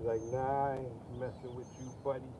like, nah, I ain't messing with you, buddy.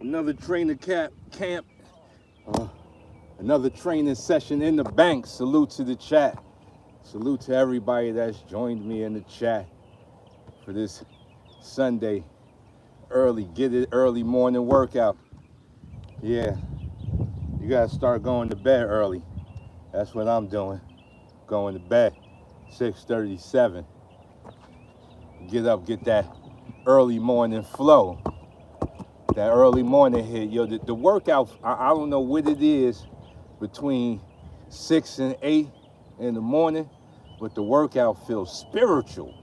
Another trainer camp. Another training session in the bank. Salute to the chat. Salute to everybody that's joined me in the chat for this Sunday early morning workout. Yeah, you gotta start going to bed early. That's what I'm doing. Going to bed 6:37. Get up, get that early morning flow. That early morning hit. Yo, the workout, I don't know what it is between 6 and 8 in the morning, but the workout feels spiritual.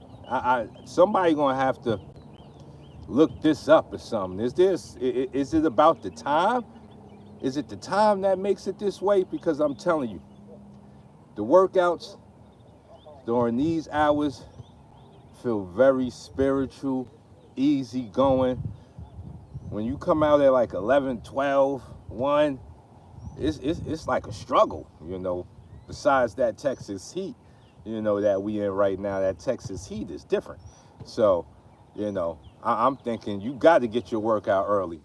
Somebody gonna have to look this up or something. Is it about the time? Is it the time that makes it this way? Because I'm telling you, the workouts during these hours feel very spiritual, easy going. When you come out at like 11, 12, 1, it's like a struggle, you know. Besides that Texas heat, you know, that we in right now, that Texas heat is different. So, you know, I'm thinking you got to get your workout early.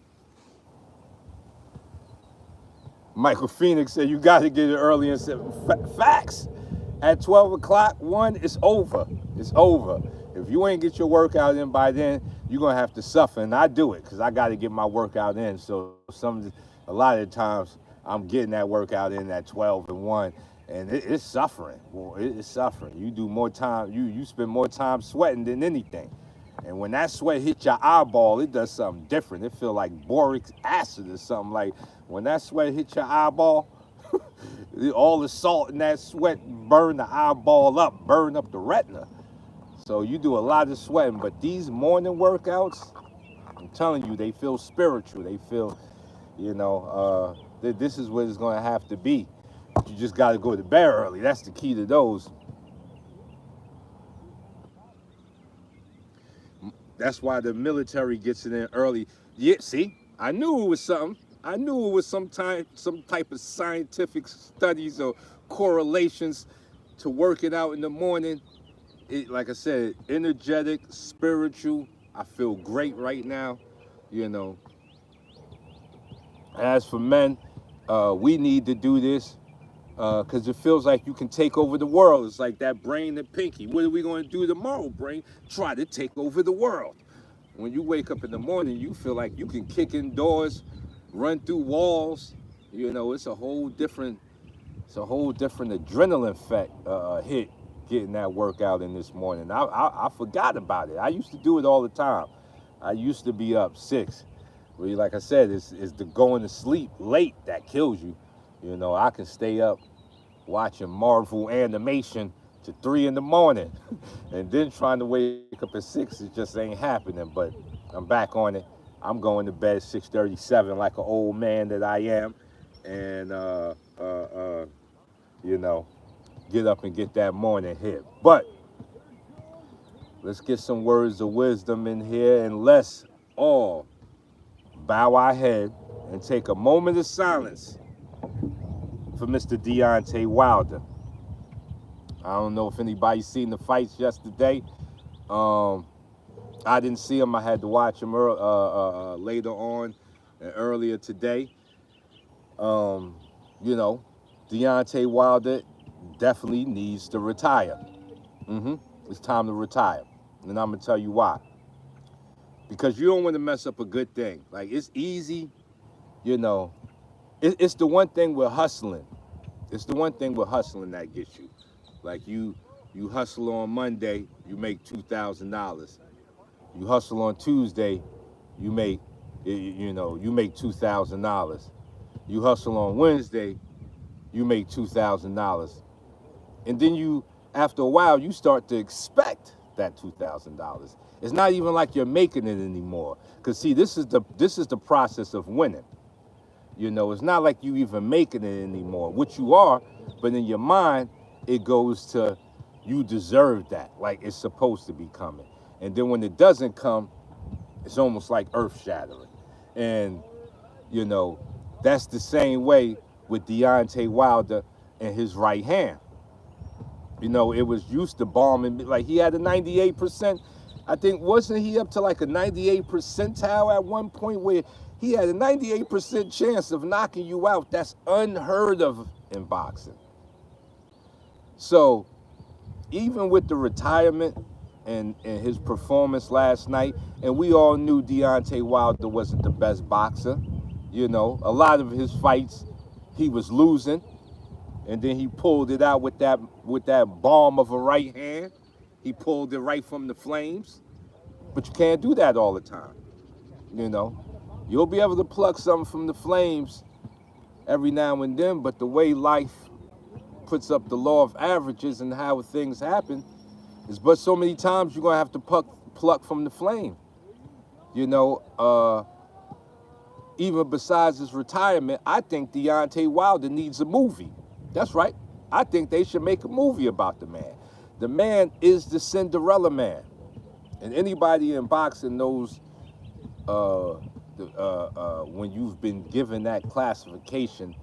Michael Phoenix said you got to get it early and said, facts. At 12 o'clock, 1, it's over. It's over. If you ain't get your workout in by then, you're going to have to suffer. And I do it because I got to get my workout in. So a lot of the times I'm getting that workout in at 12 and 1. And it's suffering. Well, it's suffering. You do more time. You spend more time sweating than anything. And when that sweat hits your eyeball, it does something different. It feels like boric acid or something. Like when that sweat hits your eyeball, all the salt in that sweat burn the eyeball up, burn up the retina. So you do a lot of sweating. But these morning workouts, I'm telling you, they feel spiritual. They feel, you know, this is what it's going to have to be. You just got to go to bed early. That's the key to those. That's why the military gets it in early. Yeah, see, I knew it was something. I knew it was some type of scientific studies or correlations to work it out in the morning. Like I said, energetic, spiritual. I feel great right now, you know. As for men, we need to do this because it feels like you can take over the world. It's like that Brain and Pinky. What are we going to do tomorrow, Brain? Try to take over the world. When you wake up in the morning, you feel like you can kick in doors, run through walls. You know, it's a whole different adrenaline hit getting that workout in this morning. I forgot about it. I used to do it all the time. I used to be up 6. Well, like I said, it's the going to sleep late that kills you. You know, I can stay up watching Marvel animation to 3 in the morning and then trying to wake up at 6, it just ain't happening. But I'm back on it. I'm going to bed at 6:37 like an old man that I am. And, you know, get up and get that morning hit. But let's get some words of wisdom in here, and let's all bow our head and take a moment of silence for Mr. Deontay Wilder. I don't know if anybody's seen the fights yesterday. I didn't see him. I had to watch him later on and earlier today. You know, Deontay Wilder definitely needs to retire. It's time to retire. And I'm going to tell you why. Because you don't want to mess up a good thing. Like, it's easy, you know. It's the one thing with hustling. It's the one thing with hustling that gets you. Like, you hustle on Monday, you make $2,000. You hustle on Tuesday, you make $2,000. You hustle on Wednesday, you make $2,000. And then after a while, you start to expect that $2,000. It's not even like you're making it anymore. Because see, this is the process of winning. You know, it's not like you even making it anymore. What you are, but in your mind, it goes to you deserve that, like it's supposed to be coming. And then when it doesn't come, it's almost like earth-shattering. And, you know, that's the same way with Deontay Wilder and his right hand. You know, it was used to bombing. Like, he had a 98% I think, wasn't he up to like a 98 percentile at one point where he had a 98% chance of knocking you out? That's unheard of in boxing. So even with the retirement and his performance last night, and we all knew Deontay Wilder wasn't the best boxer. You know, a lot of his fights he was losing, and then he pulled it out with that bomb of a right hand. He pulled it right from the flames. But you can't do that all the time. You know, you'll be able to pluck something from the flames every now and then, but the way life puts up the law of averages and how things happen is but so many times you're gonna have to pluck from the flame. You know, even besides his retirement, I think Deontay Wilder needs a movie. That's right. I think they should make a movie about the man. The man is the Cinderella man. And anybody in boxing knows when you've been given that classification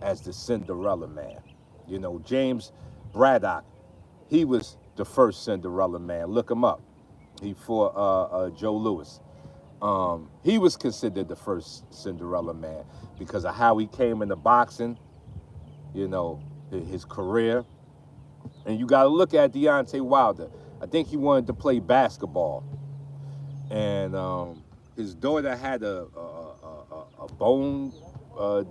as the Cinderella man. You know, James Braddock, he was the first Cinderella man. Look him up. He fought Joe Louis. He was considered the first Cinderella man because of how he came into boxing, you know, his career. And you got to look at Deontay Wilder. I think he wanted to play basketball. And his daughter had a bone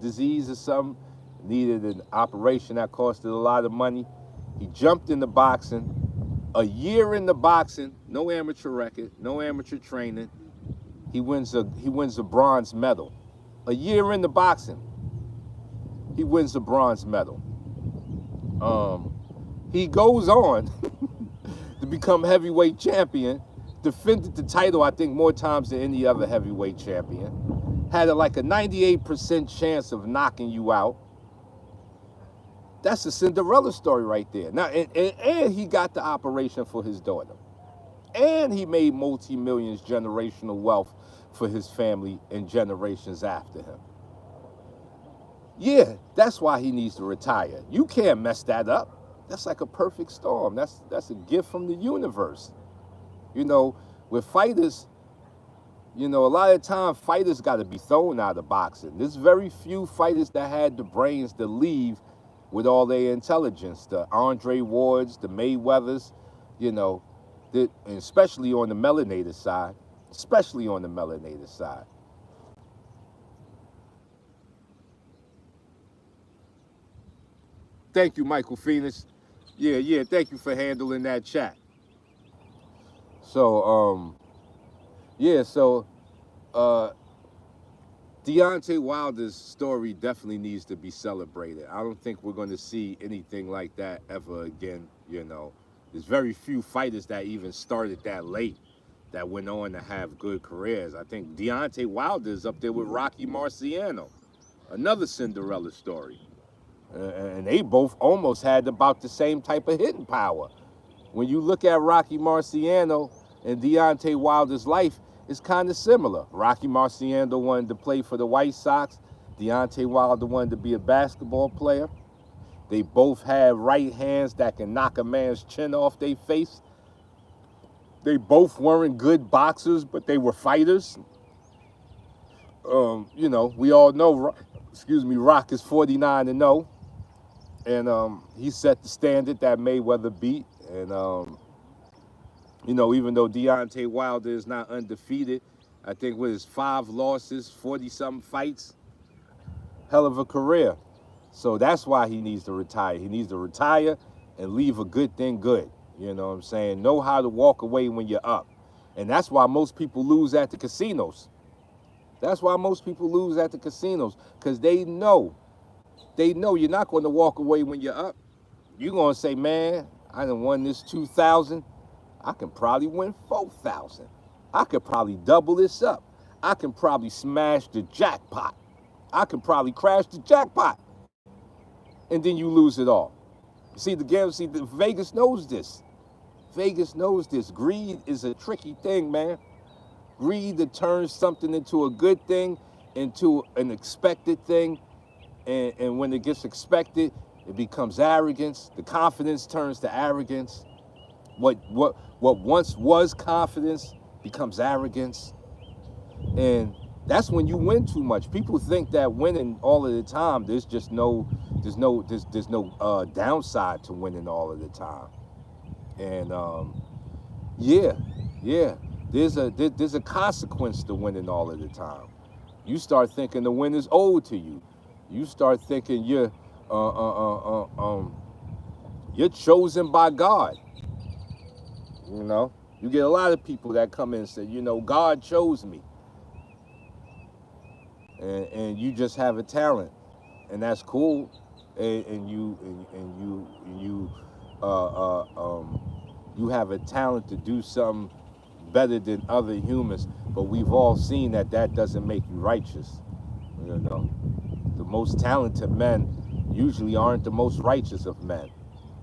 disease or something, needed an operation that costed a lot of money. He jumped into boxing. A year into boxing, no amateur record, no amateur training. He wins a bronze medal. A year into boxing, he wins a bronze medal. He goes on to become heavyweight champion, defended the title, I think, more times than any other heavyweight champion. Had like a 98% chance of knocking you out. That's a Cinderella story right there. Now, and he got the operation for his daughter. And he made multi-millions generational wealth for his family and generations after him. Yeah, that's why he needs to retire. You can't mess that up. That's like a perfect storm. That's a gift from the universe. You know, with fighters, you know, a lot of times fighters got to be thrown out of boxing. There's very few fighters that had the brains to leave with all their intelligence. The Andre Wards, the Mayweathers, you know, and especially on the melanated side. Especially on the melanated side. Thank you, Michael Phoenix. Yeah, thank you for handling that chat. So, Deontay Wilder's story definitely needs to be celebrated. I don't think we're going to see anything like that ever again, you know. There's very few fighters that even started that late that went on to have good careers. I think Deontay Wilder is up there with Rocky Marciano, another Cinderella story. And they both almost had about the same type of hitting power. When you look at Rocky Marciano and Deontay Wilder's life, it's kind of similar. Rocky Marciano wanted to play for the White Sox. Deontay Wilder wanted to be a basketball player. They both have right hands that can knock a man's chin off their face. They both weren't good boxers, but they were fighters. You know, we all know, Rock is 49-0. And he set the standard that Mayweather beat. And, you know, even though Deontay Wilder is not undefeated, I think with his 5 losses, 40-something fights, hell of a career. So that's why he needs to retire. He needs to retire and leave a good thing good. You know what I'm saying? Know how to walk away when you're up. And that's why most people lose at the casinos. That's why most people lose at the casinos, because they know you're not going to walk away when you're up. You're going to say, man, I done won this 2,000. I can probably win 4,000. I could probably double this up. I can probably smash the jackpot. I can probably crash the jackpot. And then you lose it all. See, Vegas knows this. Vegas knows this. Greed is a tricky thing, man. Greed that turns something into a good thing, into an expected thing. And when it gets expected, it becomes arrogance. The confidence turns to arrogance. what once was confidence becomes arrogance, and that's when you win too much. People think that winning all of the time, there's no downside to winning all of the time. And yeah, yeah, there's a consequence to winning all of the time. You start thinking the win is owed to you. You start thinking uh, uh, uh, uh, um, you're chosen by God. You know, you get a lot of people that come in and say, God chose me, and you just have a talent, and that's cool, and you have a talent to do something better than other humans, but we've all seen that that doesn't make you righteous. You know, the most talented men usually aren't the most righteous of men,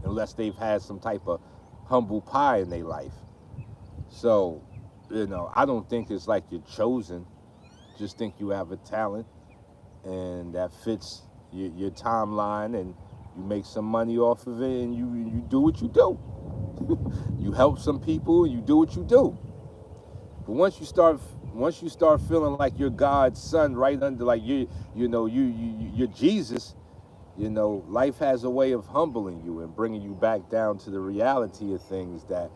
unless they've had some type of humble pie in their life. So, I don't think it's like you're chosen. Just think you have a talent, and that fits your timeline, and you make some money off of it, and you do what you do. You help some people, you do what you do. But once you start feeling like you're God's son, right under, like you're Jesus. Life has a way of humbling you and bringing you back down to the reality of things that,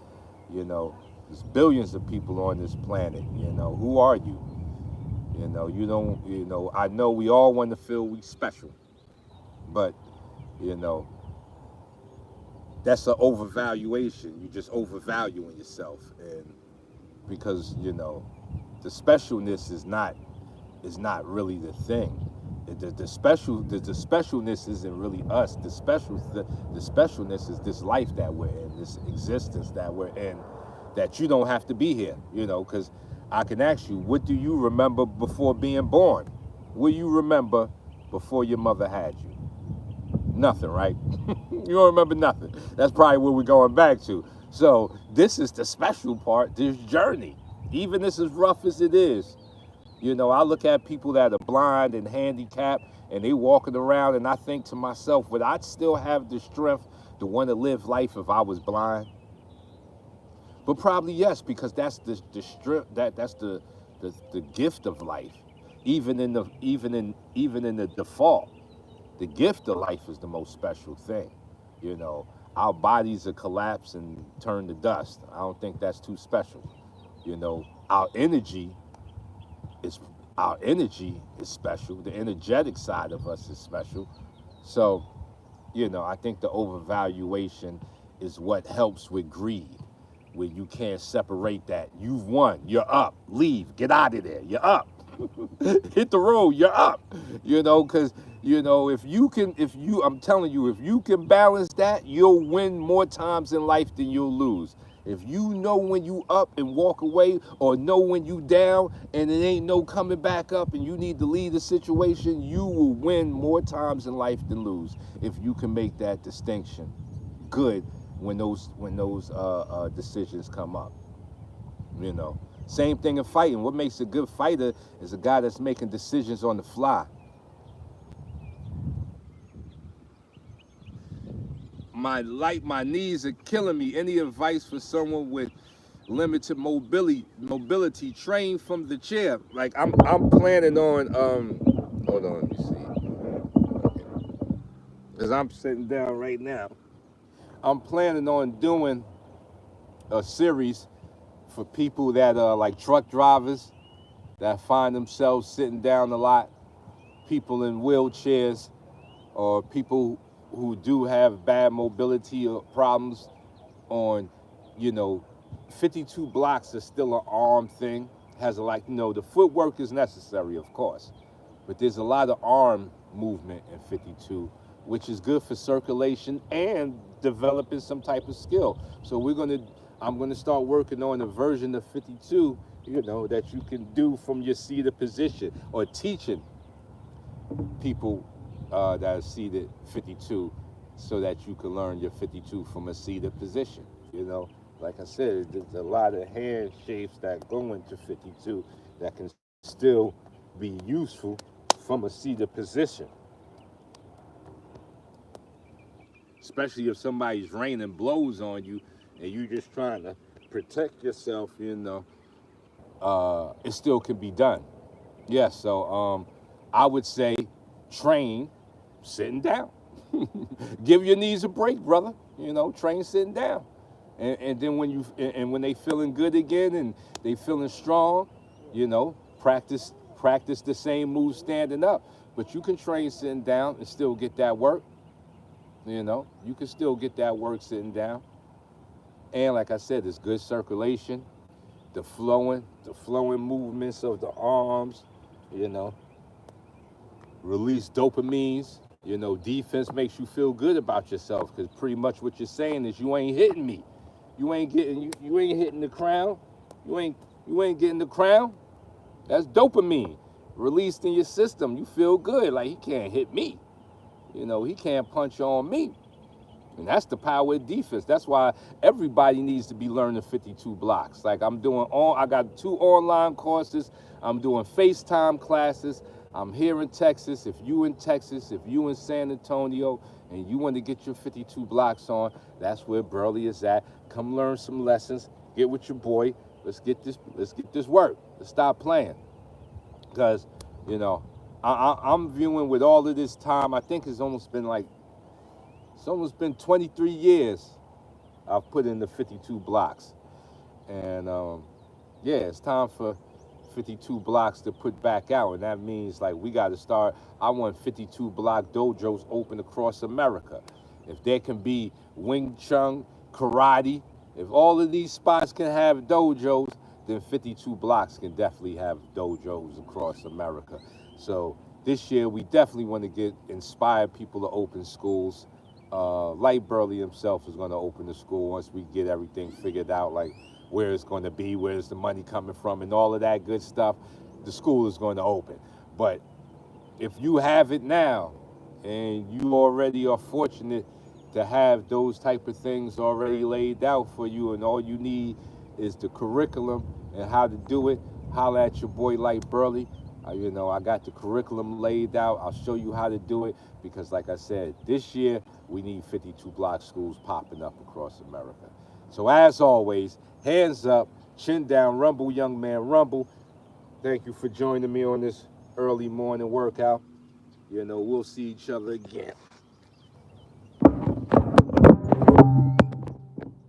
there's billions of people on this planet. Who are you? You don't. I know we all want to feel we special, but you know, that's an overvaluation. You just overvaluing yourself, and because the specialness is not really the thing. The specialness isn't really us. The specialness is this life that we're in, this existence that we're in, that you don't have to be here. Because I can ask you, what do you remember before being born? What do you remember before your mother had you? Nothing, right? You don't remember nothing. That's probably where we're going back to. So this is the special part, this journey. Even this as rough as it is. I look at people that are blind and handicapped, and they walking around, and I think to myself, would I still have the strength to want to live life if I was blind? But probably yes, because that's the strength, that's the gift of life. Even in the default, the gift of life is the most special thing. Our bodies are collapse and turn to dust. I don't think that's too special. Our energy is our energy is special. The energetic side of us is special. So, I think the overvaluation is what helps with greed, where you can't separate that. You've won. You're up. Leave. Get out of there. You're up. Hit the road. You're up. Because I'm telling you, if you can balance that, you'll win more times in life than you'll lose. If you know when you up and walk away, or know when you down and it ain't no coming back up and you need to leave the situation, you will win more times in life than lose if you can make that distinction good when those decisions come up. Same thing in fighting. What makes a good fighter is a guy that's making decisions on the fly. My knees are killing me. Any advice for someone with limited mobility, train from the chair? Like I'm planning on hold on, let me see. Because I'm sitting down right now. I'm planning on doing a series for people that are like truck drivers that find themselves sitting down a lot, people in wheelchairs, or people who do have bad mobility problems on, 52 blocks is still an arm thing. Has the footwork is necessary, of course, but there's a lot of arm movement in 52, which is good for circulation and developing some type of skill. So I'm gonna start working on a version of 52, that you can do from your seated position, or teaching people that are seated 52, so that you can learn your 52 from a seated position. Like I said, there's a lot of hand shapes that go into 52 that can still be useful from a seated position. Especially if somebody's raining blows on you, and you just trying to protect yourself, it still can be done. Yeah, so I would say train sitting down. Give your knees a break, brother. Train sitting down. And then when they feeling good again and they feeling strong, practice the same move standing up. But you can train sitting down and still get that work. You can still get that work sitting down. And like I said, it's good circulation, the flowing movements of the arms, you know, release dopamines. Defense makes you feel good about yourself because pretty much what you're saying is you ain't hitting me. You ain't hitting the crown. You ain't getting the crown. That's dopamine released in your system. You feel good, like he can't hit me. He can't punch on me. And that's the power of defense. That's why everybody needs to be learning 52 blocks. Like I got 2 online courses. I'm doing FaceTime classes. I'm here in Texas. If you in Texas, if you in San Antonio, and you want to get your 52 blocks on, that's where Burly is at. Come learn some lessons. Get with your boy. Let's get this work. Let's stop playing. Because, I'm viewing with all of this time, I think it's almost been 23 years I've put in the 52 blocks. And it's time for 52 blocks to put back out. And that means we got to start. I want 52 block dojos open across America. If there can be Wing Chun, karate, if all of these spots can have dojos, then 52 blocks can definitely have dojos across America. So this year we definitely want to inspire people to open schools. Lyte Burly himself is going to open the school once we get everything figured out, like where it's going to be, where's the money coming from, and all of that good stuff. The school is going to open. But if you have it now, and you already are fortunate to have those type of things already laid out for you, and all you need is the curriculum and how to do it, holla at your boy Lyte Burly. I got the curriculum laid out. I'll show you how to do it because, like I said, this year we need 52 block schools popping up across America. So as always, hands up, chin down, rumble, young man, rumble. Thank you for joining me on this early morning workout. We'll see each other again.